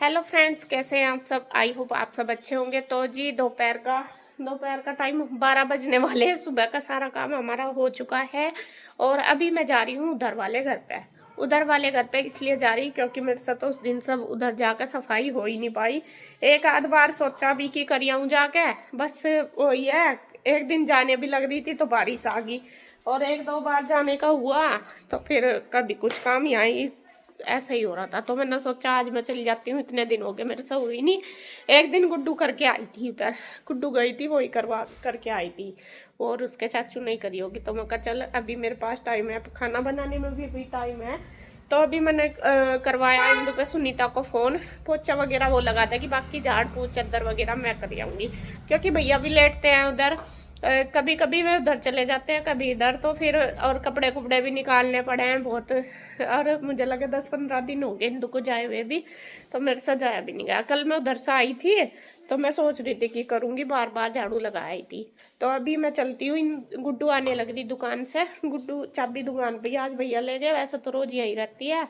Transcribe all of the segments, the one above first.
Hello friends, कैसे हैं आप सब। आई होप आप सब अच्छे होंगे। तो जी दोपहर का टाइम 12 बजने वाले हैं। सुबह का सारा काम हमारा हो चुका है और अभी मैं जा रही हूँ उधर वाले घर पे इसलिए जा रही क्योंकि मेरे साथ तो उस दिन सब उधर जाकर सफाई हो ही नहीं पाई। एक आध बार सोचा भी कि कर आऊँ जाके, बस वही है। एक दिन जाने भी लग रही थी तो बारिश आ गई और एक दो बार जाने का हुआ तो फिर कभी कुछ काम ही आई। ऐसा ही हो रहा था तो मैंने सोचा आज मैं चली जाती हूँ। इतने दिन हो गए मेरे से हुई नहीं। एक दिन गुड्डू करके आई थी उधर, गुड्डू गई थी वही करवा करके आई थी और उसके चाचू नहीं करी होगी। तो मैं कहा चल अभी मेरे पास टाइम है, खाना बनाने में भी टाइम है। तो अभी मैंने करवाया इंदु पे सुनीता को फ़ोन। पोछा वगैरह वो लगा था कि बाकी झाड़ पोछ चद्दर वगैरह मैं कर आऊँगी क्योंकि भैया भी लेटते हैं उधर। कभी कभी वे उधर चले जाते हैं कभी इधर, तो फिर और कपड़े कुपड़े भी निकालने पड़े हैं बहुत। और मुझे लगे 10-15 दिन हो गए इंदु को जाए हुए भी, तो मेरे से जाया भी नहीं गया। कल मैं उधर से आई थी तो मैं सोच रही थी कि करूँगी, बार बार झाड़ू लगा आई थी। तो अभी मैं चलती हूँ। गुड्डू आने लग रही दुकान से। गुड्डू चाबी दुकान पे आज भैया ले गए, वैसे तो रोज यहीं रहती है।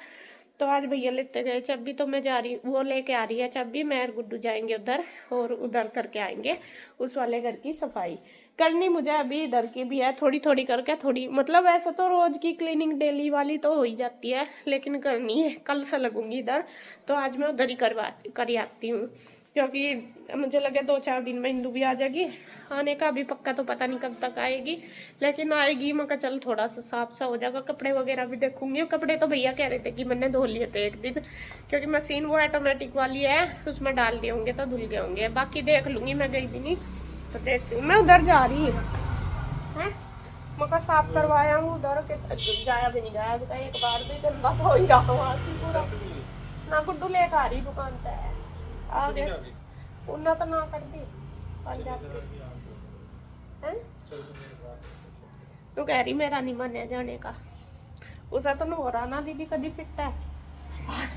तो आज भैया लेते गए चाबी, तो मैं जा रही, वो लेके आ रही है चाबी। मैं और गुड्डू जाएंगे उधर और उधर करके आएंगे उस वाले घर की सफाई। करनी मुझे अभी इधर की भी है, थोड़ी थोड़ी करके। थोड़ी मतलब ऐसा तो रोज की क्लीनिंग डेली वाली तो हो ही जाती है, लेकिन करनी है। कल से लगूंगी इधर, तो आज मैं उधर ही कर आती हूँ क्योंकि मुझे लगे 2-4 दिन में इंदु भी आ जाएगी। आने का अभी पक्का तो पता नहीं कब तक आएगी, लेकिन आएगी। मैं कहा चल थोड़ा सा साफ सा हो जाएगा। कपड़े वगैरह भी देखूंगी। कपड़े तो भैया कह रहे थे कि मैंने धो लिए थे एक दिन, क्योंकि मशीन वो ऑटोमेटिक वाली है, उसमें डाल दिए होंगे तो धुल गए होंगे। बाकी देख लूंगी, मैं गई भी नहीं तो देखती हूँ। मैं उधर जा रही हूँ, मैं साफ करवाया हूँ उधर के। जाया भी नहीं गया अभी तक एक बार भी। गंदा तो हो ही रहा हूँ पूरा ना। गुड्डू लेकर आ रही दुकान से आगे उन्ना तो ना कर दी है। तू कह रही मेरा नहीं मन है जाने का। उसे तो हो रहा ना दीदी कभी पिटता है।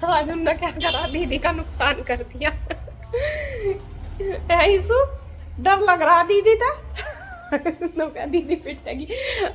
आज उन्होंने क्या करा, दीदी का नुकसान कर दिया। ऐसु डर लग रहा दीदी था। दीदी पिटेगी।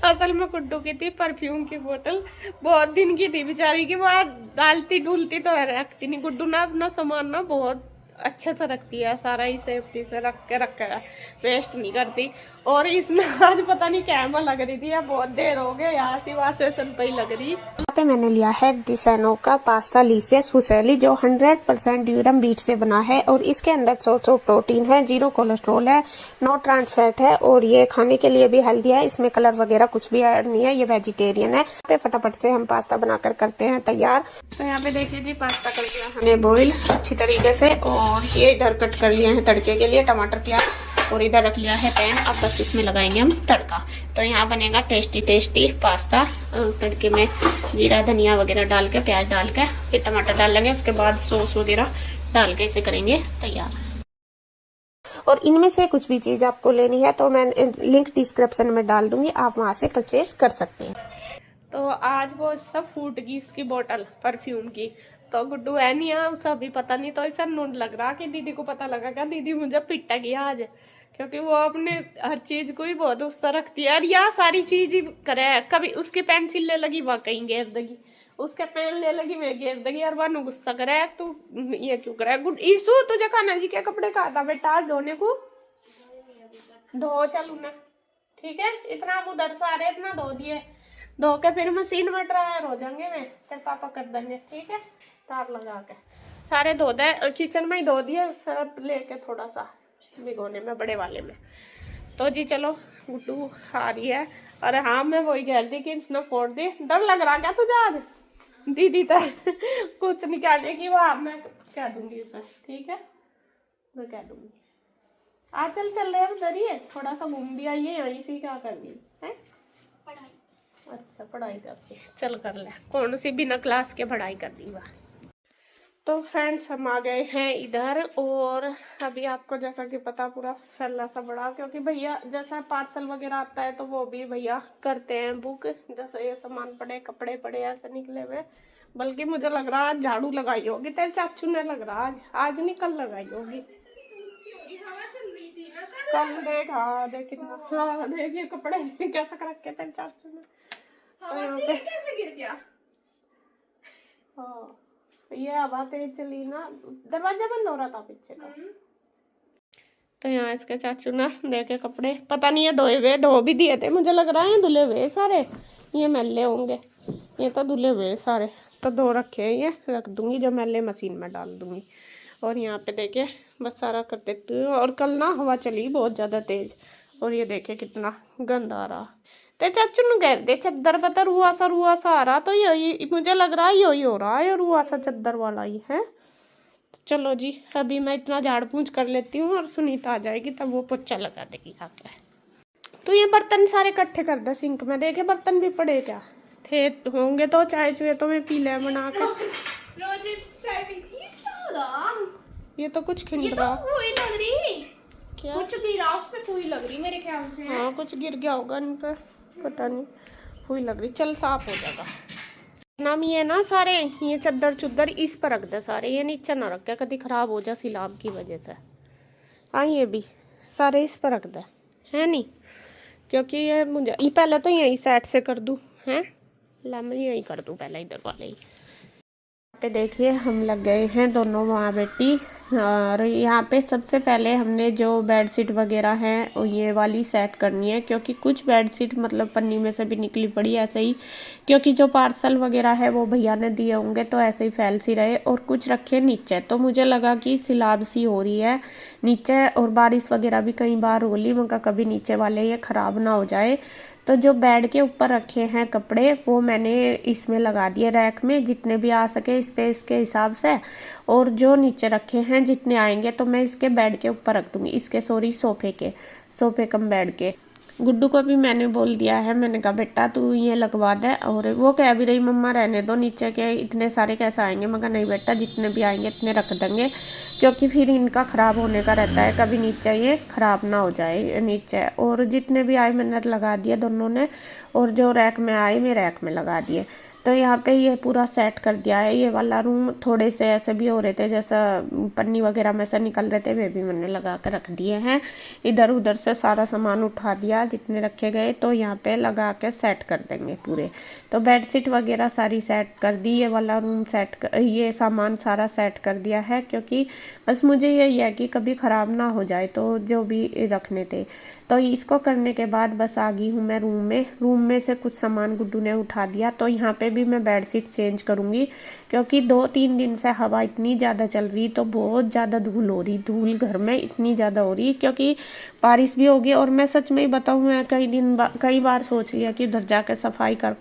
असल में गुड्डू की थी परफ्यूम की बोतल, बहुत दिन की थी बेचारी की। वो डालती डूलती तो रखती नहीं। गुड्डू ना अपना सामान ना बहुत अच्छे से रखती है, सारा ही सेफ्टी से रख कर वेस्ट नहीं करती। और इसमें आज पता नहीं क्या लग रही थी, या बहुत देर हो गए यहाँ से वहाँ स्टेशन पे ही लग रही। यहाँ पे मैंने लिया है डिसेनो का पास्ता लीसियस फुसेली, जो 100% ड्यूरम बीट से बना है और इसके अंदर 100 प्रोटीन है, 0 कोलेस्ट्रॉल है, नो ट्रांस फैट है और ये खाने के लिए भी हेल्दी है। इसमें कलर वगैरह कुछ भी ऐड नहीं है, ये वेजिटेरियन है। यहाँ पे फटाफट से हम पास्ता बनाकर करते हैं तैयार। तो यहाँ पे देखिए जी, पास्ता कर दिया हमने बॉईल अच्छी तरीके से और ये इधर कट कर लिए हैं तड़के के लिए टमाटर प्याज, और इधर रख लिया है पैन। अब बस इसमें लगाएंगे हम तड़का। तो यहाँ बनेगा टेस्टी टेस्टी पास्ता। तड़के में जीरा धनिया वगैरह डाल के, प्याज डाल के, फिर टमाटर डाल लेंगे, उसके बाद सॉस वगैरह डाल के इसे करेंगे तैयार। और इनमें से कुछ भी चीज़ आपको लेनी है तो मैं लिंक डिस्क्रिप्शन में डाल दूंगी, आप वहाँ से परचेज कर सकते हैं। तो आज वो सब फूट गई उसकी बोतल परफ्यूम की। तो गुड्डू है नहीं है, उसे अभी पता नहीं। तो ऐसा नून लग रहा कि दीदी को पता लगा क्या दीदी मुझे पिटा गया आज, क्योंकि वो अपने हर चीज को ही बहुत गुस्सा रखती है। और यह सारी चीज ही करे, कभी उसकी पेंसिल ले लगी वह कहीं घेर देगी, उसके पेन ले लगी मैं घेर देगी। और वानू गुस्सा करे तू ये क्यों करे। गुड ईशु तुझे खाना जी के कपड़े कहा था बेटा आज धोने को, धो चल उन्हें। ठीक है, इतना हम उधर से आ रहे इतना धो दिए, धो के फिर मशीन में ड्रायर हो जाएंगे, मैं तेरे पापा कर देंगे। ठीक है, तार लगा के सारे धो दे। किचन में ही धो दिए सब लेके, थोड़ा सा भिगोने में बड़े वाले में। तो जी चलो, गुड्डू आ रही है। अरे हाँ, मैं वही कह रही थी कि इसने फोड़ दी। डर लग रहा क्या तुझे आज दीदी तो कुछ नहीं कहने की, वो मैं कह दूंगी उसे। ठीक है, मैं कह दूंगी। आ चल चल रहे उधर ही है, थोड़ा सा घूम भी आइए। यहीं से क्या कर रही है? अच्छा पढ़ाई करती, चल कर ले। कौन सी बिना क्लास के पढ़ाई कर दी वह। तो फ्रेंड्स हम आ गए हैं इधर, और अभी आपको जैसा कि पता पूरा फैला सा बड़ा, क्योंकि भैया जैसा पार्सल वगैरह आता है तो वो भी भैया करते हैं बुक। जैसे ये सामान पड़े, कपड़े पड़े ऐसे निकले हुए। बल्कि मुझे लग रहा आज झाड़ू लगाई होगी तेरे चाचू ने, लग रहा आज नहीं कल लगाई होगी। कल देख, हाँ देख कितना, हाँ देखिए कपड़े कैसे रखे तेरे चाचू ने। तो यहाँ पे कैसे गिर गया? हाँ ये हवा तेज चली ना, दरवाजा बंद हो रहा था पीछे का। तो यहाँ इसके चाचू ना देखे कपड़े, पता नहीं है धोए हुए, धो भी दिए थे, मुझे लग रहा है धुले हुए सारे, ये मैले होंगे, ये तो धुले हुए सारे, तो धो रखे हैं, ये रख दूंगी, जब मैले मशीन में डाल दूंगी। और यहाँ पे देखे बस सारा कर देती हूँ। और कल ना हवा चली बहुत ज़्यादा तेज, और ये देखे कितना गंद आ रहा। ते चाचू नु कह दे चद्दर पता रुआ सा आ रहा, तो यही मुझे लग रहा है यही हो रहा है, रुआ सा चद्दर वाला ही है। तो चलो जी, अभी मैं इतना झाड़ पूंछ कर लेती हूँ और सुनीता आ जाएगी तब वो पोछा लगा देगी आके। तो ये बर्तन सारे इकट्ठे कर दे सिंक में, देखे बर्तन भी पड़े क्या थे होंगे, तो चाय चुए तो मैं पी ले बना के। रोज चाय पीती है क्या होगा? ये तो कुछ खिंड ये तो रहा, फूई लग रही, क्या कुछ गिरा उस पे फूई लग रही मेरे ख्याल से। हाँ कुछ गिर गया होगा इन पर, पता नहीं, फूई लग रही। चल साफ हो जाएगा। नाम ये ना सारे, ये चद्दर चुद्दर इस पर रख दे सारे, ये नीचे ना रख के कभी खराब हो जाए सिलाब की वजह से। हाँ ये भी सारे इस पर रख दे, है नहीं, क्योंकि ये मुझे ये पहले तो यही सेट से कर दूँ, हैं ला मैं यही कर दूँ पहले इधर वाले ही पे। देखिए हम लग गए हैं दोनों माँ बेटी, और यहाँ पे सबसे पहले हमने जो बेडशीट वगैरह है ये वाली सेट करनी है, क्योंकि कुछ बेडशीट मतलब पन्नी में से भी निकली पड़ी ऐसे ही, क्योंकि जो पार्सल वगैरह है वो भैया ने दिए होंगे तो ऐसे ही फैल सी रहे, और कुछ रखे नीचे, तो मुझे लगा कि सिलाब सी हो रही है नीचे, और बारिश वगैरह भी कई बार हो ली, मगर कभी नीचे वाले ये ख़राब ना हो जाए। तो जो बेड के ऊपर रखे हैं कपड़े वो मैंने इसमें लगा दिए रैक में, जितने भी आ सके स्पेस के हिसाब से, और जो नीचे रखे हैं जितने आएंगे तो मैं इसके बेड के ऊपर रख दूँगी, इसके सॉरी सोफे कम बेड के। गुड्डू को भी मैंने बोल दिया है, मैंने कहा बेटा तू ये लगवा दे, और वो कह भी रही मम्मा रहने दो, नीचे के इतने सारे कैसे आएंगे, मगर नहीं बेटा जितने भी आएंगे इतने रख देंगे, क्योंकि फिर इनका ख़राब होने का रहता है, कभी नीचे ये ख़राब ना हो जाए नीचे। और जितने भी आए मैंने लगा दिए दोनों ने, और जो रैक में आए मैं रैक में लगा दिए। तो यहाँ पे ये पूरा सेट कर दिया है। ये वाला रूम थोड़े से ऐसे भी हो रहे थे जैसा पन्नी वगैरह में से निकल रहे थे, वे भी मैंने लगा कर रख दिए हैं। इधर उधर से सारा सामान उठा दिया जितने रखे गए, तो यहाँ पे लगा के सेट कर देंगे पूरे। तो बेडशीट वगैरह सारी सेट कर दी, ये वाला रूम ये सामान सारा सेट कर दिया है, क्योंकि बस मुझे यही है कि कभी ख़राब ना हो जाए, तो जो भी रखने थे। तो इसको करने के बाद बस आ गई हूँ मैं रूम में से कुछ सामान गुड्डू ने उठा दिया। तो यहाँ पे भी मैं बेडशीट चेंज करूँगी, क्योंकि 2-3 दिन से हवा इतनी ज़्यादा चल रही, तो बहुत ज़्यादा धूल हो रही, धूल घर में इतनी ज़्यादा हो रही, क्योंकि बारिश भी होगी। और मैं सच में ही बताऊँ, मैं कई बार सोच लिया कि उधर जाकर सफाई कर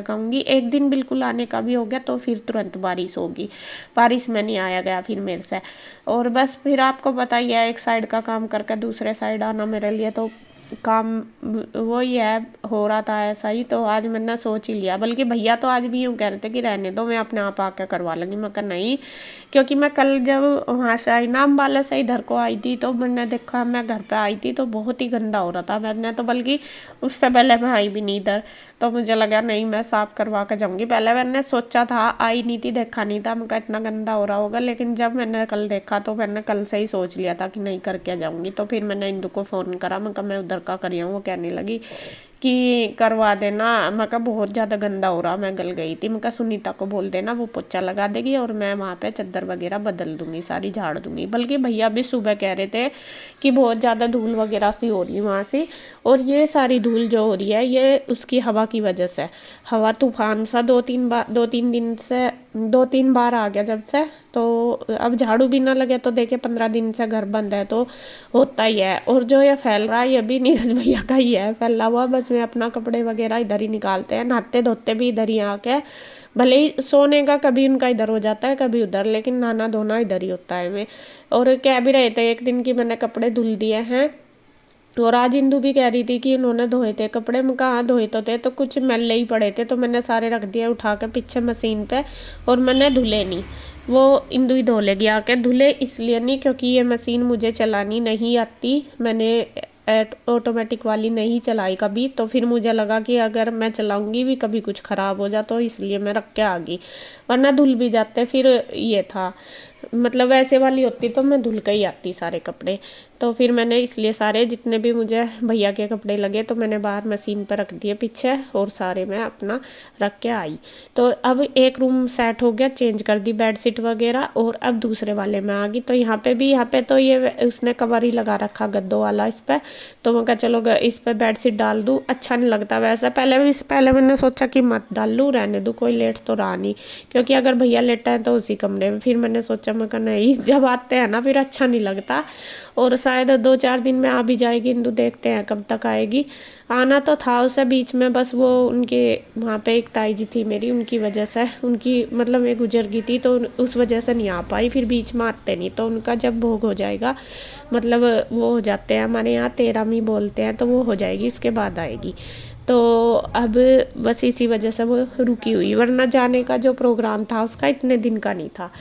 आऊँगी। एक दिन बिल्कुल आने का भी हो गया तो फिर तुरंत बारिश होगी, बारिश में नहीं आया गया फिर मेरे से। और बस फिर आपको बताइए, एक साइड का काम करके दूसरे साइड आना मेरे लिए तो काम वही है, हो रहा था ऐसा ही। तो आज मैंने सोच ही लिया, बल्कि भैया तो आज भी यूँ कह रहे थे कि रहने दो, मैं अपने आप आके करवा लूँगी। मैं कहा नहीं, क्योंकि मैं कल जब वहाँ से आई ना अम्बाला से इधर को आई थी, तो मैंने देखा, मैं घर पे आई थी तो बहुत ही गंदा हो रहा था। मैंने तो बल्कि उससे पहले मैं आई भी नहीं इधर, तो मुझे लगा नहीं मैं साफ़ करवा कर जाऊँगी। पहले मैंने सोचा था, आई नहीं थी, देखा नहीं था, मैं इतना गंदा हो रहा होगा, लेकिन जब मैंने कल देखा तो मैंने कल से ही सोच लिया था कि नहीं करके जाऊँगी। तो फिर मैंने इंदु को फ़ोन करा, मैं कहा मैं उधर का करी हूँ। वो कहने लगी कि करवा देना। मैं कहा बहुत ज़्यादा गंदा हो रहा, मैं गल गई थी। मैं कहा सुनीता को बोल देना, वो पोछा लगा देगी और मैं वहाँ पे चद्दर वगैरह बदल दूंगी, सारी झाड़ दूंगी। बल्कि भैया भी सुबह कह रहे थे कि बहुत ज़्यादा धूल वगैरह सी हो रही है वहाँ से, और ये सारी धूल जो हो रही है ये उसकी हवा की वजह से। हवा तूफान सा 2-3 बार आ गया जब से, तो अब झाड़ू भी ना लगे तो देखिए 15 दिन से घर बंद है तो होता ही है। और जो ये फैल रहा है ये भी नीरज भैया का ही है फैला हुआ, बस में अपना कपड़े वगैरह इधर ही निकालते हैं, नहाते धोते भी इधर ही आके। भले ही सोने का कभी उनका इधर हो जाता है कभी उधर, लेकिन नहाना धोना इधर ही होता है। मैं और कह भी रहे थे एक दिन की मैंने कपड़े धुल दिए हैं, और आज इंदू भी कह रही थी कि उन्होंने धोए थे कपड़े। मैं कहाँ धोए तो थे, तो कुछ मैले ही पड़े थे तो मैंने सारे रख दिए उठा के पीछे मशीन पे, और मैंने धुले नहीं। वो इंदू ही धो लेगी आके, धुले इसलिए नहीं क्योंकि ये मशीन मुझे चलानी नहीं आती, मैंने ऑटोमेटिक वाली नहीं चलाई कभी, तो फिर मुझे लगा कि अगर मैं चलाऊंगी भी कभी कुछ ख़राब हो जा, तो इसलिए मैं रख के आ गई, वरना धुल भी जाते। फिर ये था मतलब वैसे वाली होती तो मैं धुल के ही आती सारे कपड़े। तो फिर मैंने इसलिए सारे जितने भी मुझे भैया के कपड़े लगे तो मैंने बाहर मशीन पर रख दिए पीछे, और सारे मैं अपना रख के आई। तो अब एक रूम सेट हो गया, चेंज कर दी बेडशीट वगैरह, और अब दूसरे वाले में आ गई। तो यहाँ पे तो ये उसने कवर ही लगा रखा गद्दों वाला इस पर। तो मैं कहा चलो इस पर बेडशीट डाल दूँ, अच्छा नहीं लगता वैसा। पहले मैंने सोचा कि मत डाल लूँ, रहने दूँ, कोई लेट तो रहा नहीं, क्योंकि अगर भैया लेटा है तो उसी कमरे में। फिर मैंने सोचा, मैं कहा नहीं, जब आते हैं ना फिर अच्छा नहीं लगता। और शायद 2-4 दिन में आ भी जाएगी इंदु, देखते हैं कब तक आएगी। आना तो था उसे बीच में, बस वो उनके वहाँ पे एक ताई जी थी मेरी, उनकी वजह से, उनकी मतलब मैं गुजर गई थी तो उस वजह से नहीं आ पाई। फिर बीच में आते नहीं, तो उनका जब भोग हो जाएगा, मतलब वो हो जाते हैं हमारे यहाँ 13वीं बोलते हैं, तो वो हो जाएगी इसके बाद आएगी। तो अब बस इसी वजह से वो रुकी हुई, वरना जाने का जो प्रोग्राम था उसका इतने दिन का नहीं था।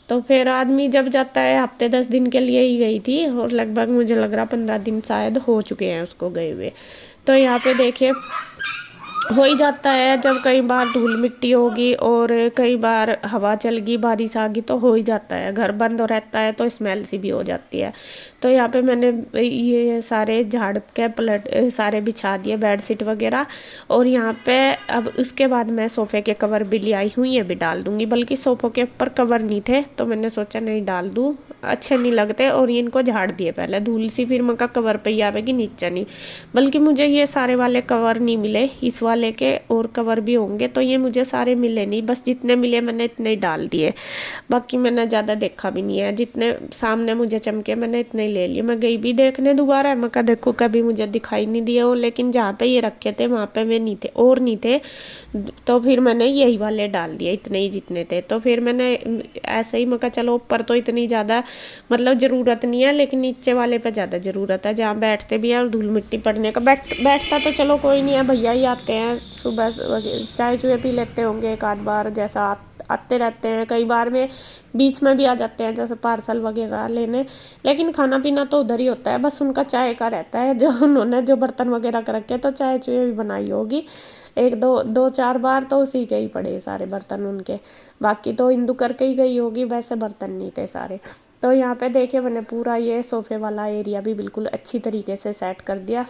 तो फिर आदमी जब जाता है, हफ्ते 10 दिन के लिए ही गई थी, और लगभग मुझे लग रहा 15 दिन शायद हो चुके हैं उसको गए हुए। तो यहाँ पे देखिए हो ही जाता है, जब कई बार धूल मिट्टी होगी और कई बार हवा चल गई, बारिश आ गई, तो हो ही जाता है। घर बंद रहता है तो स्मेल सी भी हो जाती है। तो यहाँ पे मैंने ये सारे झाड़ के पलट सारे बिछा दिए बेडशीट वगैरह। और यहाँ पे अब उसके बाद मैं सोफ़े के कवर भी ले आई हूँ, ये भी डाल दूँगी। बल्कि सोफ़ों के ऊपर कवर नहीं थे तो मैंने सोचा नहीं डाल दूँ, अच्छे नहीं लगते। और इनको झाड़ दिए पहले, धूल सी फिर मका कवर पे ही आवेगी, नीचे नहीं। बल्कि मुझे ये सारे वाले कवर नहीं मिले, इस वाले के और कवर भी होंगे, तो ये मुझे सारे मिले नहीं, बस जितने मिले मैंने इतने ही डाल दिए। बाकी मैंने ज़्यादा देखा भी नहीं है, जितने सामने मुझे चमके मैंने इतने ही ले लिए। मैं गई भी देखने दोबारा, मैं कहा देखो कभी मुझे दिखाई नहीं दिए हो, लेकिन जहाँ पे ये रखे थे वहाँ पे मैं नहीं थे, और नहीं थे। तो फिर मैंने यही वाले डाल दिए, इतने ही जितने थे। तो फिर मैंने ऐसे ही, मैं कहा चलो ऊपर तो इतनी ज़्यादा मतलब ज़रूरत नहीं है, लेकिन नीचे वाले पे ज़्यादा ज़रूरत है, जहाँ बैठते भी हैं और धूल मिट्टी पड़ने का। बैठता तो चलो कोई नहीं है, भैया ही आते हैं सुबह, चाय चुए पी लेते होंगे एक आध बार, जैसा आते रहते हैं। कई बार में बीच में भी आ जाते हैं, जैसे पार्सल वगैरह लेने, लेकिन खाना पीना तो उधर ही होता है। बस उनका चाय का रहता है, जो उन्होंने जो बर्तन वगैरह कर रखे, तो चाय चुए भी बनाई होगी एक दो चार बार, तो उसी के ही पड़े सारे बर्तन उनके। बाकी तो इंदु करके ही गई होगी, वैसे बर्तन नहीं थे सारे। तो यहाँ पे देखिए मैंने पूरा ये सोफ़े वाला एरिया भी बिल्कुल अच्छी तरीके से सेट कर दिया।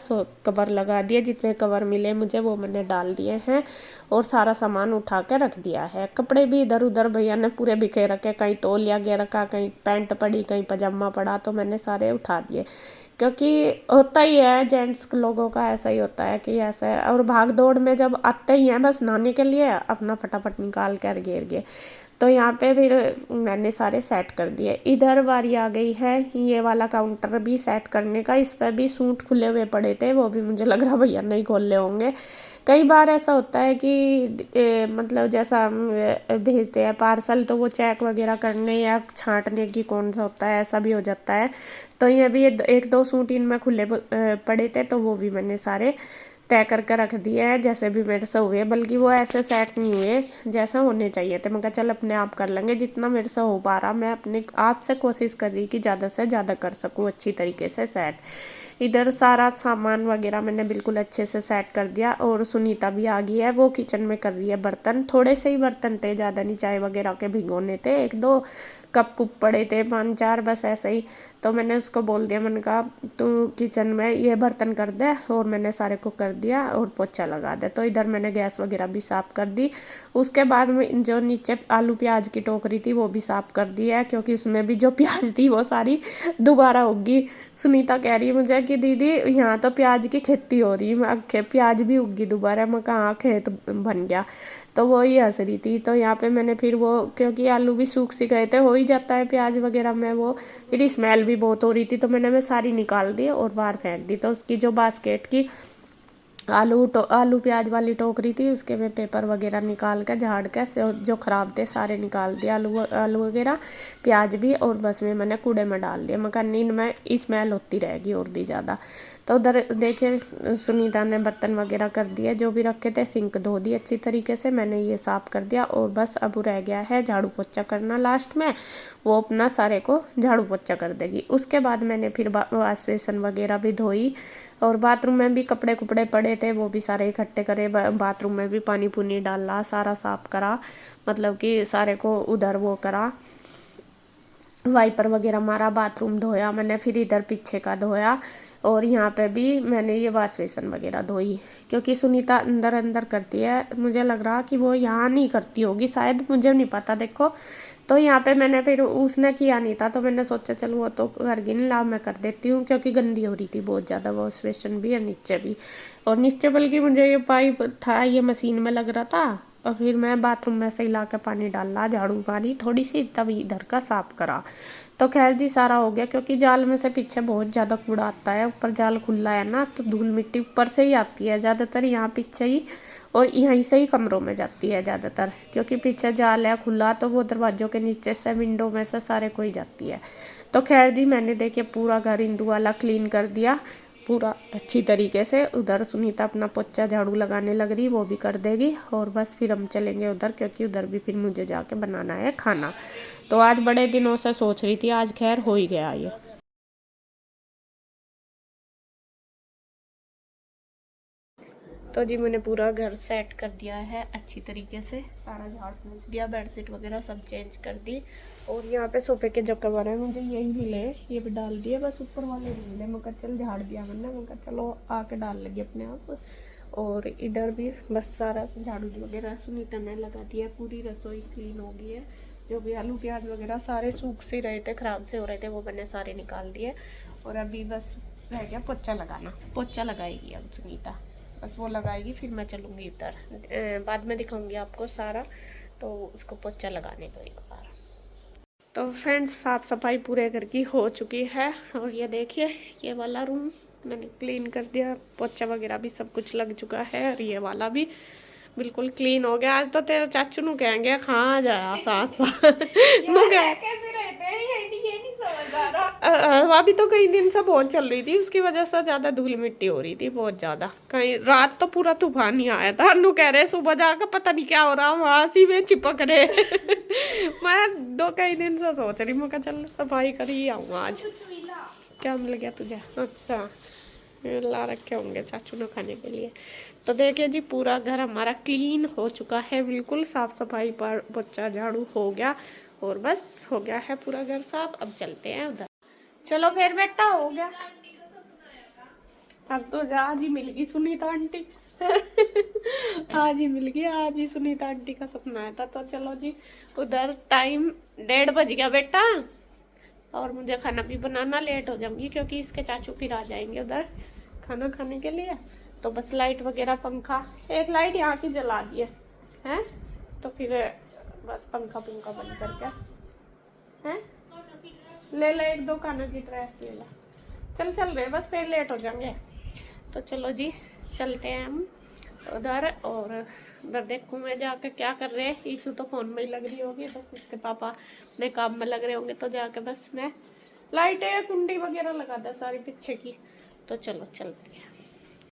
कवर लगा दिए, जितने कवर मिले मुझे वो मैंने डाल दिए हैं, और सारा सामान उठा के रख दिया है। कपड़े भी इधर उधर भैया ने पूरे बिखे रखे, कहीं तौलिया गे रखा, कहीं पैंट पड़ी, कहीं पजामा पड़ा, तो मैंने सारे उठा दिए। क्योंकि होता ही है, जेंट्स लोगों का ऐसा ही होता है कि ऐसा है, और भाग दौड़ में जब आते ही हैं बस नहाने के लिए, अपना फटाफट निकाल कर घेर गए। तो यहाँ पे फिर मैंने सारे सेट कर दिए। इधर बारी आ गई है ये वाला काउंटर भी सेट करने का, इस पर भी सूट खुले हुए पड़े थे, वो भी मुझे लग रहा भैया नहीं खोले होंगे। कई बार ऐसा होता है कि मतलब जैसा भेजते हैं पार्सल, तो वो चेक वगैरह करने या छांटने की कौन सा होता है, ऐसा भी हो जाता है। तो ये भी एक दो सूट इनमें खुले पड़े थे, तो वो भी मैंने सारे तय करके रख दिए हैं, जैसे भी मेरे से हुए। बल्कि वो ऐसे सेट नहीं हुए जैसा होने चाहिए थे। मैं कहा चल अपने आप कर लेंगे, जितना मेरे से हो पा रहा मैं अपने आप से कोशिश कर रही कि ज़्यादा से ज़्यादा कर सकूँ अच्छी तरीके से सेट। इधर सारा सामान वगैरह मैंने बिल्कुल अच्छे से सेट कर दिया। और सुनीता भी आ गई है, वो किचन में कर रही है बर्तन। थोड़े से ही बर्तन थे, ज़्यादा नहीं, चाय वगैरह के भिगोने थे, एक दो कप कुप पड़े थे 5-4, बस ऐसे ही। तो मैंने उसको बोल दिया, मैंने कहा तू किचन में ये बर्तन कर दे, और मैंने सारे को कर दिया, और पोछा लगा दे। तो इधर मैंने गैस वगैरह भी साफ़ कर दी। उसके बाद में जो नीचे आलू प्याज की टोकरी थी वो भी साफ़ कर दी है, क्योंकि उसमें भी जो प्याज थी वो सारी दोबारा उगी। सुनीता कह रही है मुझे कि दीदी यहाँ तो प्याज की खेती हो रही है, प्याज भी उगी दोबारा। मैं कहाँ खेत बन गया, तो वो ही हंस रही थी। तो यहाँ पे मैंने फिर वो, क्योंकि आलू भी सूख सी गए थे, हो ही जाता है प्याज वगैरह में वो, फिर स्मेल भी बहुत हो रही थी, तो मैं सारी निकाल दी और बाहर फेंक दी। तो उसकी जो बास्केट की आलू प्याज वाली टोकरी थी, उसके में पेपर वगैरह निकाल कर झाड़ के जो ख़राब थे सारे निकाल दिया, आलू वगैरह प्याज भी, और बस में मैंने कूड़े में डाल दिया। मैं नींद में स्मेल होती रहेगी और भी ज़्यादा। तो उधर देखिए सुनीता ने बर्तन वगैरह कर दिए, जो भी रखे थे सिंक धो दी अच्छी तरीके से, मैंने ये साफ़ कर दिया। और बस अब रह गया है झाड़ू पोछा करना लास्ट में, वो अपना सारे को झाड़ू पोछा कर देगी। उसके बाद मैंने फिर वाश बेसन वगैरह भी धोई, और बाथरूम में भी कपड़े कुपड़े पड़े थे वो भी सारे इकट्ठे करे, बाथरूम में भी पानी पुनी डाला, सारा साफ करा, मतलब कि सारे को उधर वो करा, वाइपर वगैरह मारा, बाथरूम धोया मैंने, फिर इधर पीछे का धोया, और यहाँ पे भी मैंने ये वॉश बेसन वगैरह धोई, क्योंकि सुनीता अंदर अंदर करती है, मुझे लग रहा कि वो यहाँ नहीं करती होगी शायद, मुझे नहीं पता देखो। तो यहाँ पे मैंने, फिर उसने किया नहीं था तो मैंने सोचा चलो वो तो करेगी नहीं, लाओ मैं कर देती हूँ, क्योंकि गंदी हो रही थी बहुत ज़्यादा वॉश बेसन भी और नीचे भी। और नीचे बल्कि मुझे ये पाइप था ये मशीन में लग रहा था, और फिर मैं बाथरूम में से हिला के पानी डाला, झाड़ू मारी थोड़ी सी, तब इधर का साफ करा। तो खैर जी सारा हो गया, क्योंकि जाल में से पीछे बहुत ज़्यादा कूड़ा आता है, ऊपर जाल खुला है ना, तो धूल मिट्टी ऊपर से ही आती है ज़्यादातर यहाँ पीछे ही, और यहीं से ही कमरों में जाती है ज़्यादातर, क्योंकि पीछे जाल है खुला, तो वो दरवाज़ों के नीचे से विंडो में से सारे कोई जाती है। तो खैर जी मैंने देखिए पूरा घर इंदू वाला क्लीन कर दिया पूरा अच्छी तरीके से। उधर सुनीता अपना पोछा झाड़ू लगाने लग रही, वो भी कर देगी, और बस फिर हम चलेंगे उधर, क्योंकि उधर भी फिर मुझे जाके बनाना है खाना। तो आज बड़े दिनों से सोच रही थी, आज खैर हो ही गया ये। तो जी मैंने पूरा घर सेट कर दिया है अच्छी तरीके से, सारा झाड़ पोंछ दिया, बेडशीट वगैरह सब चेंज कर दी, और यहाँ पे सोफे के जो कवर है मुझे यही मिले, ये भी डाल दिए, बस ऊपर वाले नहीं मिले। मैं चल झाड़ दिया मैंने, मैं चलो आके डाल लगी अपने आप। और इधर भी बस सारा झाड़ू वगैरह सुनीता ने लगा दिया, पूरी रसोई क्लीन हो गई है। जो भी आलू प्याज वगैरह सारे सूख से रहे थे, ख़राब से हो रहे थे, वो मैंने सारे निकाल दिए। और अभी बस रह गया पोछा लगाना, पोछा लगाएगी अब सुनीता, बस वो लगाएगी, फिर मैं चलूँगी उधर, बाद में दिखाऊंगी आपको सारा। तो उसको पोछा लगाने को एक बार। तो फ्रेंड्स साफ़ सफाई पूरे घर की हो चुकी है, और ये देखिए ये वाला रूम मैंने क्लीन कर दिया, पोछा वगैरह भी सब कुछ लग चुका है, और ये वाला भी बिल्कुल क्लीन हो गया। आज तो तेरे चाचू नु कहेंगे कहाँ जाया साथ साथ कैसे रहते हैं ये नहीं समझ आ रहा। अभी तो कई दिन से बहुत चल रही थी, उसकी वजह से ज़्यादा धूल मिट्टी हो रही थी बहुत ज़्यादा। कहीं रात तो पूरा तूफान ही आया था, अनु कह रहे सुबह जाकर पता नहीं क्या हो रहा, वहाँ सी में चिपक रहे मैं कई दिन से सोच रही, मैं चल सफाई कर ही आऊँ आज। क्या मिल गया तुझे? अच्छा ला रखे होंगे चाचू ने खाने के लिए। तो देखिए जी पूरा घर हमारा क्लीन हो चुका है, बिल्कुल साफ सफाई पर पोछा झाड़ू हो गया, और बस हो गया है पूरा घर साफ। अब चलते हैं उधर। चलो फिर बेटा हो गया, अब तो आज ही मिल गई सुनीता आंटी आज ही मिल गई, आज ही सुनीता आंटी का सपना आया था। तो चलो जी उधर, टाइम 1:30 बज गया बेटा, और मुझे खाना भी बनाना, लेट हो जाऊंगी क्योंकि इसके चाचू फिर आ जाएंगे उधर खाना खाने के लिए। तो बस लाइट वगैरह पंखा, एक लाइट यहाँ की जला दिए हैं, तो फिर बस पंखा बंद करके हैं, ले ले 1-2 खाना की ड्रेस ले ला, चल रहे बस फिर लेट हो जाएंगे। तो चलो जी चलते हैं हम उधर, और उधर देखूँ मैं जाके क्या कर रहे हैं। ईशु तो फ़ोन में ही लग रही होगी, बस इसके पापा अपने काम में लग रहे होंगे, तो जाके बस मैं लाइटें कुंडी वगैरह लगा दे सारी पीछे की। तो चलो चलते हैं।